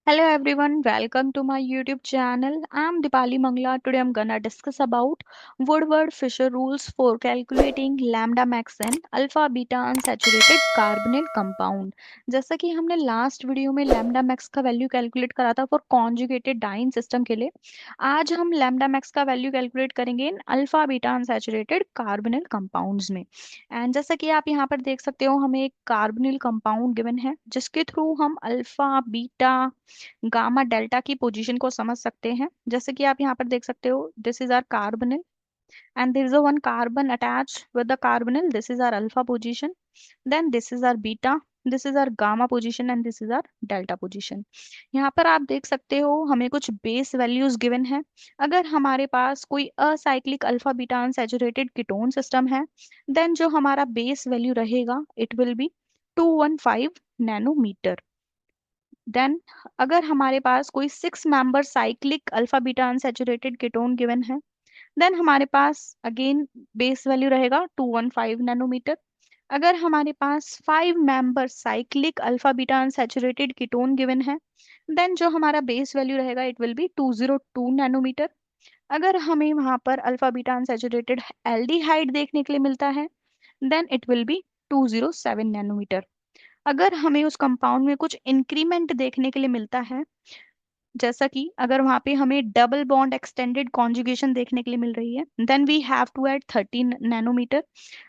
Hello everyone, welcome to my YouTube channel. I'm Dipali Mangla. Today I'm gonna discuss about Woodward-Fisher rules for calculating lambda max in alpha beta unsaturated carbonyl compound. जैसा कि हमने last video में lambda max का value calculate करा था for conjugated dine system के लिए, आज हम लैम्डा मैक्स का वैल्यू कैलकुलेट करेंगे इन alpha beta unsaturated carbonyl compounds में। एंड जैसा कि आप यहाँ पर देख सकते हो, हमें एक कार्बोनिल कंपाउंड गिवन है जिसके थ्रू हम अल्फा बीटा गामा डेल्टा की पोजीशन को समझ सकते हैं। जैसे कि आप यहाँ पर देख सकते हो, this is our carbonyl and there is a one carbon attached with the carbonyl. This is our alpha position, then this is our beta, this is our gamma position and this is our delta position. यहाँ पर आप देख सकते हो हमें कुछ base values given है। अगर हमारे पास कोई acyclic alpha beta unsaturated ketone system है, देन जो हमारा बेस वैल्यू रहेगा it will be 215 nanometer. Then अगर हमारे पास कोई 6 member cyclic alpha beta unsaturated ketone given है, देन हमारे पास अगेन बेस वैल्यू रहेगा 215 नैनोमीटर। अगर हमारे पास 5 member cyclic alpha beta unsaturated ketone given है, देन जो हमारा बेस वैल्यू रहेगा इट विल बी 202 नैनोमीटर। अगर हमें वहां पर अल्फा बीटा अनसैचुरेटेड एल्डिहाइड देखने के लिए मिलता है, then it will be 207 nanometer. अगर हमें उस कंपाउंड में कुछ इंक्रीमेंट देखने के लिए मिलता है, जैसा कि अगर वहां पे हमें डबल बॉन्ड एक्सटेंडेड कॉन्जुगेशन देखने के लिए मिल रही है, then we have to add 13 nanometer.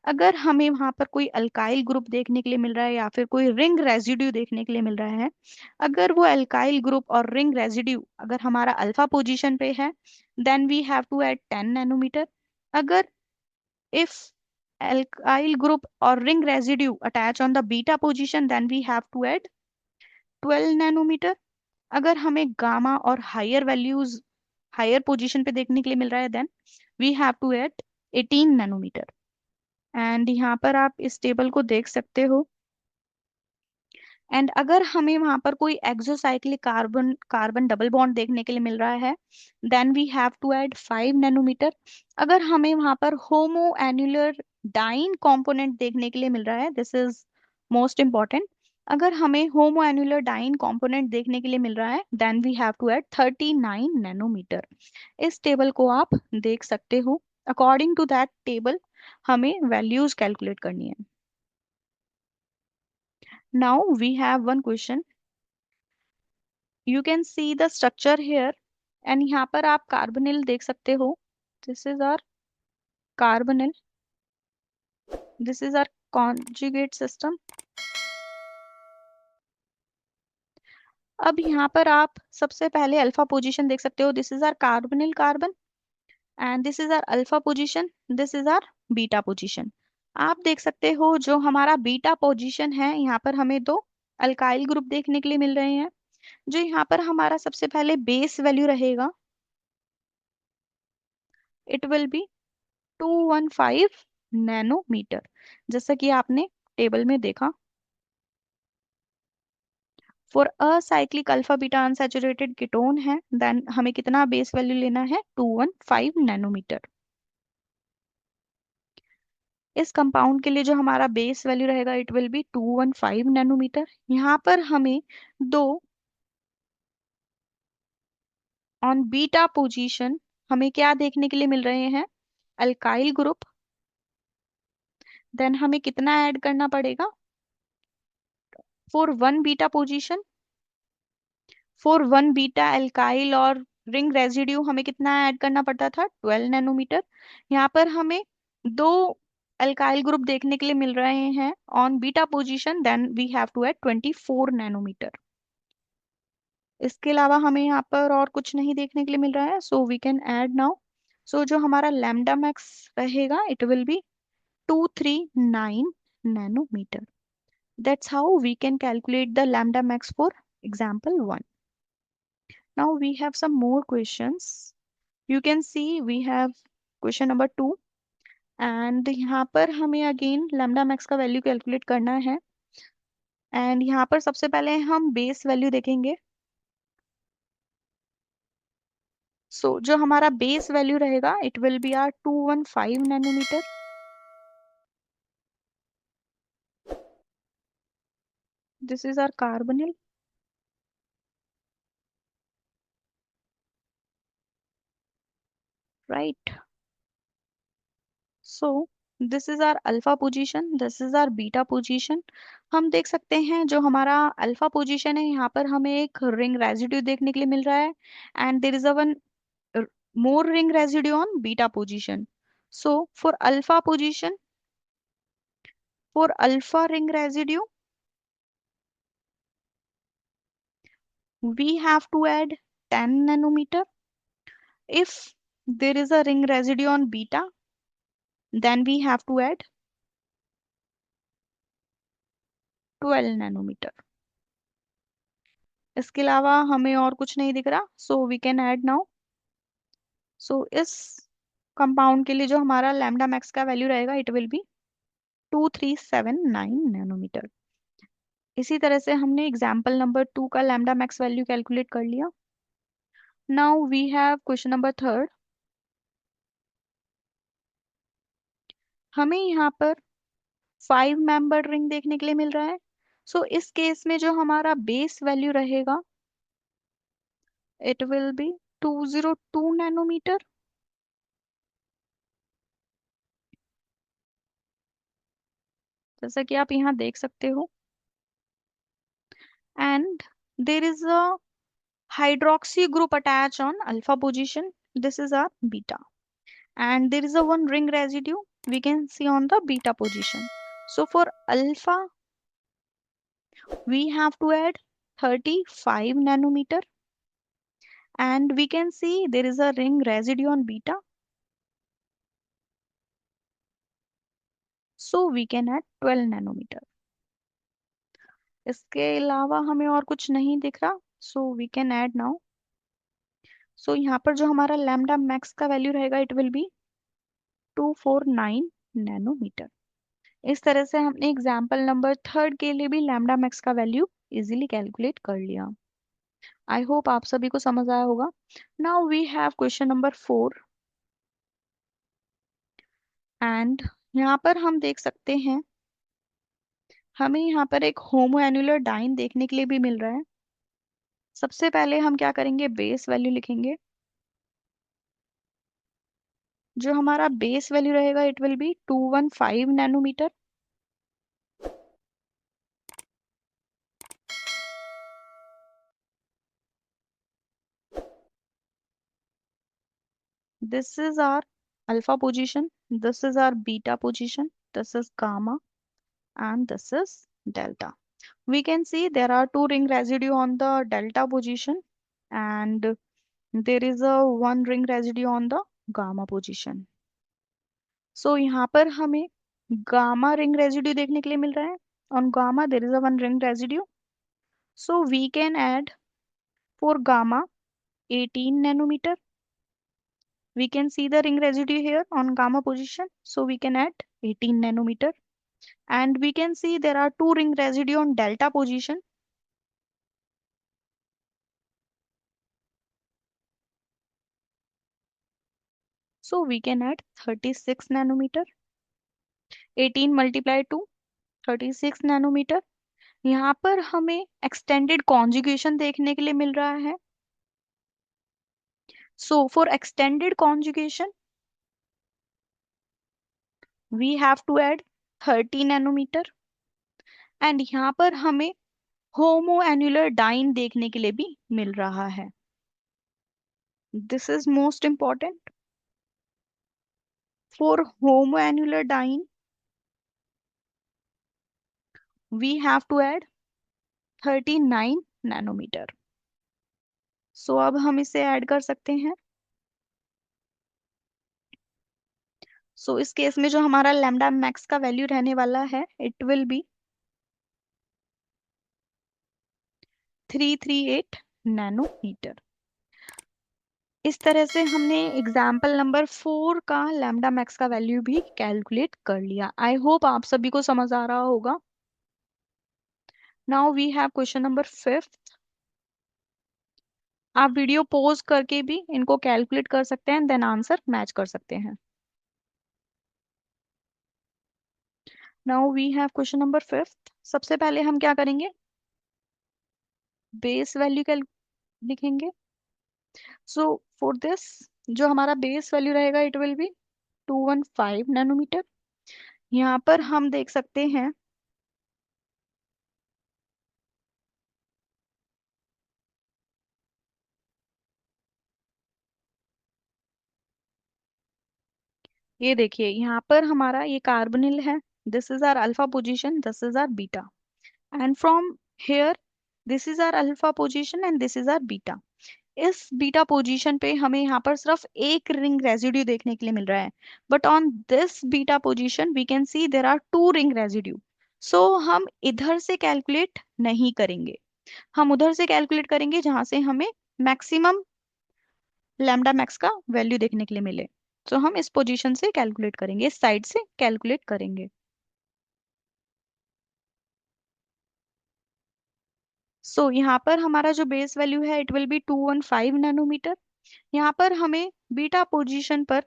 अगर हमें वहां पर कोई अल्काइल ग्रुप देखने के लिए मिल रहा है या फिर कोई रिंग रेजिड्यू देखने के लिए मिल रहा है, अगर वो अल्काइल ग्रुप और रिंग रेजिड्यू अगर हमारा अल्फा पोजीशन पे है, then we have to add 10 nanometer. अगर if alkyl group or ring residue attach on the beta position, then we have to add 12 nanometer. अगर हमें गामा और हायर वैल्यूज हायर पोजीशन पे देखने के लिए मिल रहा है, then we have to add 18 nanometer. And यहाँ पर आप इस टेबल को देख सकते हो। एंड अगर हमें वहां पर कोई exocyclic carbon carbon double bond देखने के लिए मिल रहा है, then we have to add 5 nanometer. अगर हमें वहां पर होमो एन्युलर डाइन कंपोनेंट देखने के लिए मिल रहा है, दिस इज मोस्ट इंपॉर्टेंट। अगर हमें होमो एन्युलर डाइन कंपोनेंट देखने के लिए मिल रहा है, then we have to add 39 nanometer. इस टेबल को आप देख सकते हो। अकॉर्डिंग टू दैट टेबल हमें वैल्यूज कैलकुलेट करनी है। Now we have one question. You can see the structure here. And यहाँ पर आप कार्बोनिल देख सकते हो। This is our carbonyl, this is our conjugate system. अब यहाँ पर आप सबसे पहले अल्फा पोजीशन देख सकते हो। This is our carbonyl carbon and this is our alpha position, this is our beta position. आप देख सकते हो जो हमारा बीटा पोजीशन है, यहाँ पर हमें दो अल्काइल ग्रुप देखने के लिए मिल रहे हैं। जो यहाँ पर हमारा सबसे पहले बेस वैल्यू रहेगा इट विल बी 215 नैनोमीटर, जैसा कि आपने टेबल में देखा। For acyclic alpha beta unsaturated ketone है, देन हमें कितना बेस वैल्यू लेना है? 215 नैनोमीटर। इस कंपाउंड के लिए जो हमारा बेस वैल्यू रहेगा इट विल बी 215 नैनोमीटर। यहाँ पर हमें दो ऑन बीटा पोजीशन हमें क्या देखने के लिए मिल रहे हैं? Alkyl group. देन हमें कितना ऐड करना पड़ेगा? For one beta position, for one beta alkyl और रिंग रेजिड्यू हमें कितना ऐड करना पड़ता था? 12 नैनोमीटर। यहाँ पर हमें दो अल्काइल ग्रुप देखने के लिए मिल रहे हैं on beta position, then we have to add 24 nanometer. इसके अलावा हमें यहाँ पर और कुछ नहीं देखने के लिए मिल रहा है, so we can add now. So जो हमारा लैम्डा मैक्स रहेगा it will be 239 nanometre. That's how we can calculate the lambda max for example 1। Now we have some more questions. You can see we have question number 2 and यहाँ पर हमें again lambda max का value calculate करना है। And यहाँ पर सबसे पहले हम बेस वैल्यू देखेंगे। जो हमारा बेस वैल्यू रहेगा it will be our 215 nanometer. This is our carbonyl right? So this is our alpha position, this is our beta position. हम देख सकते हैं जो हमारा अल्फा पोजीशन है यहाँ पर हमें एक रिंग रेजिड्यू देखने के लिए मिल रहा है, and there is a one more ring residue on beta position. So for alpha ring residue, we have to add 10 nanometer. If there is a ring residue on beta, then we have to add 12 nanometer. इसके अलावा हमें और कुछ नहीं दिख रहा, so we can add now. So इस compound के लिए जो हमारा लैम्डा मैक्स का वैल्यू रहेगा, इट विल बी 2379 नैनोमीटर. इसी तरह से हमने एग्जाम्पल नंबर 2 का लैम्डा मैक्स वैल्यू कैलकुलेट कर लिया. Now we have question number 3. हमें यहाँ पर 5 मेंबर रिंग देखने के लिए मिल रहा है. सो इस केस में जो हमारा बेस वैल्यू रहेगा, इट विल बी 202 नैनोमीटर. जैसा कि आप यहाँ देख सकते हो. And there is a hydroxy group attached on alpha position. This is our beta. And there is a one ring residue we can see on the beta position. So for alpha, we have to add 35 nanometer. And we can see there is a ring residue on beta. So we can add 12 nanometer. इसके अलावा हमें और कुछ नहीं दिख रहा. So we can add now. So यहाँ पर जो हमारा lambda max का वैल्यू रहेगा, it will be 249 नैनोमीटर. इस तरह से हमने एग्जाम्पल नंबर 3 के लिए भी लैम्डा मैक्स का वैल्यू इजीली कैलकुलेट कर लिया. आई होप आप सभी को समझ आया होगा. Now we have question number 4. And यहाँ पर हम देख सकते हैं, हमें यहाँ पर एक होमोएन्युलर डाइन देखने के लिए भी मिल रहा है. सबसे पहले हम क्या करेंगे, बेस वैल्यू लिखेंगे. जो हमारा बेस वैल्यू रहेगा, it will be 215 nanometer. This is our alpha position, this is our beta position, this is gamma, and this is delta. We can see there are two ring residue on the delta position, and there is a one ring residue on the gamma position. So यहाँ पर हमें gamma ring residue देखने के लिए मिल रहा है. On gamma there is a one ring residue. So we can add for gamma 18 nanometer. We can see the ring residue here on gamma position. So we can add 18 nanometer. And we can see there are two ring residue on delta position. So we can add 36 nanometer. 18 multiplied to 36 nanometre. यहाँ पर हमें extended conjugation देखने के लिए मिल रहा है. So for extended conjugation we have to add 30 nanometer. And यहाँ पर हमें होमो एन्युलर डाइन देखने के लिए भी मिल रहा है. This is most important. For homo annular diene we have to add 39 nanometre. So अब हम इसे ऐड कर सकते हैं. सो इस केस में जो हमारा लैम्डा मैक्स का वैल्यू रहने वाला है, इट विल बी 338 नैनोमीटर. इस तरह से हमने एग्जाम्पल नंबर 4 का लैम्डा मैक्स का वैल्यू भी कैलकुलेट कर लिया. आई होप आप सभी को समझ आ रहा होगा. Now we have question number 5. आप वीडियो पॉज करके भी इनको कैलकुलेट कर सकते हैं, देन आंसर मैच कर सकते हैं. Now we have question number 5. सबसे पहले हम क्या करेंगे, बेस वैल्यू लिखेंगे. सो फॉर दिस जो हमारा बेस वैल्यू रहेगा इट विल बी 215 नैनोमीटर। यहाँ पर हम देख सकते हैं, ये देखिए यहाँ पर हमारा ये कार्बोनिल है, this is our alpha position, this is our beta, and from here this is our alpha position and this is our beta. इस बीटा पोजीशन पे हमें यहाँ पर सिर्फ एक रिंग रेजिड्यू देखने के लिए मिल रहा है, but on this beta position we can see there are two ring residue. So हम इधर से कैलकुलेट नहीं करेंगे, हम उधर से कैलकुलेट करेंगे जहां से हमें मैक्सिमम लैम्डा मैक्स का वैल्यू देखने के लिए मिले। तो हम इस पोजीशन से कैलकुलेट करेंगे, इस साइड से कैलकुलेट करेंगे। सो यहाँ पर हमारा जो बेस वैल्यू है इट विल बी 215 नैनोमीटर। यहाँ पर हमें बीटा पोजीशन पर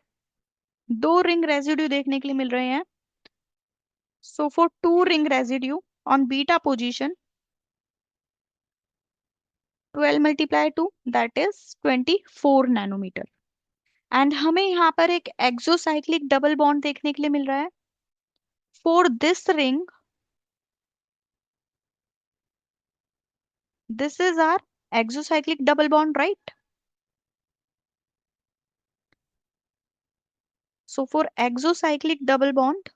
दो रिंग रेजिड्यू देखने के लिए मिल रहे हैं। So for two ring residue on beta position 12 multiply two that is 24 nanometer. And हमें यहाँ पर एक एक्सोसाइक्लिक डबल बॉन्ड देखने के लिए मिल रहा है। For this ring this is our exocyclic double bond, right? So for exocyclic double bond,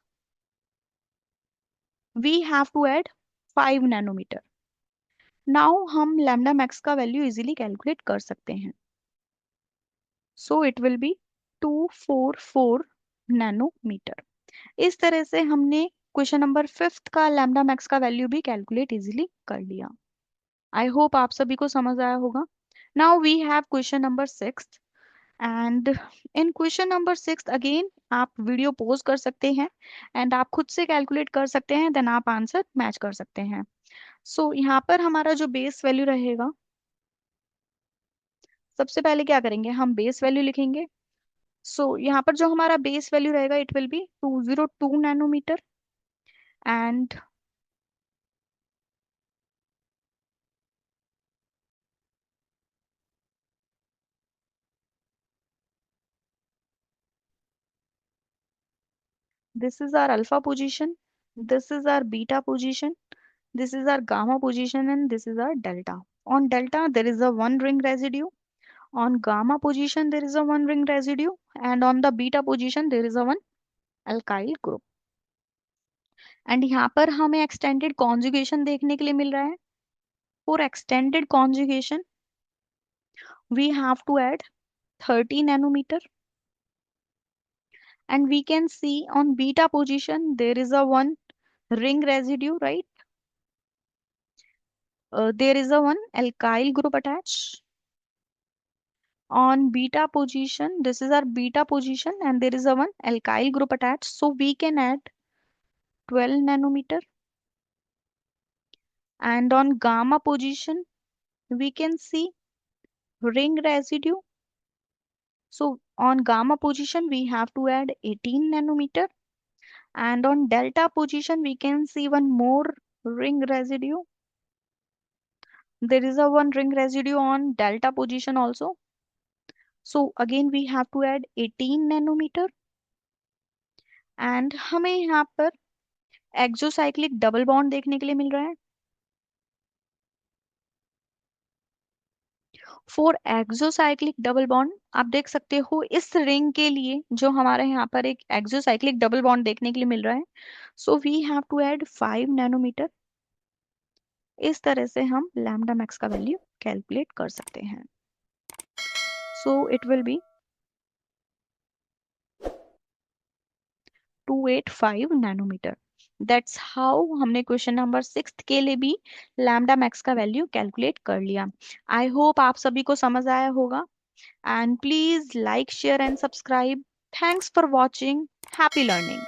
we have to add 5 nanometer. Now हम लैम्डा मैक्स का वैल्यू इजीली कैलकुलेट कर सकते हैं। So it will be 244 nanometer. इस तरह से हमने question number 5th का लैम्डा मैक्स का वैल्यू भी कैलकुलेट इजीली कर लिया। आई होप आप सभी को समझ आया होगा। Now we have question number 6, and in question number 6 again आप वीडियो पॉज कर सकते हैं एंड आप खुद से कैलकुलेट कर सकते हैं, देन आप आंसर मैच कर सकते हैं। सो यहाँ पर हमारा जो बेस वैल्यू रहेगा, सबसे पहले क्या करेंगे, हम बेस वैल्यू लिखेंगे। सो यहाँ पर जो हमारा बेस वैल्यू रहेगा it will be 202 nanometer, and this is our alpha position, this is our beta position, this is our gamma position, and this is our delta. On delta there is a one ring residue, on gamma position there is a one ring residue, and on the beta position there is a one alkyl group। And यहाँ पर हमें extended conjugation देखने के लिए मिल रहा है। For extended conjugation we have to add 30 nanometer, and we can see on beta position there is a one ring residue, right? There is a one alkyl group attached. On beta position, this is our beta position, and there is a one alkyl group attached. So we can add 12 nanometer. And on gamma position, we can see ring residue. So on gamma position, we have to add 18 nanometer. And on delta position, we can see one more ring residue. There is a one ring residue on delta position also. So again, we have to add 18 nanometer. And हमें यहाँ पर exocyclic double bond देखने के लिए मिल रहा है। For exocyclic double bond आप देख सकते हो इस रिंग के लिए जो हमारे यहाँ पर एक एक्सोसाइक्लिक डबल बॉन्ड देखने के लिए मिल रहा है। So we have to add 5 nanometer. इस तरह से हम लैम्डा मैक्स का वैल्यू कैलकुलेट कर सकते हैं। So it will be 285 nanometer. That's how हमने क्वेश्चन नंबर 6 के लिए भी लैम्डा मैक्स का वैल्यू कैलकुलेट कर लिया। आई होप आप सभी को समझ आया होगा, and please like, share and subscribe. Thanks for watching. Happy learning.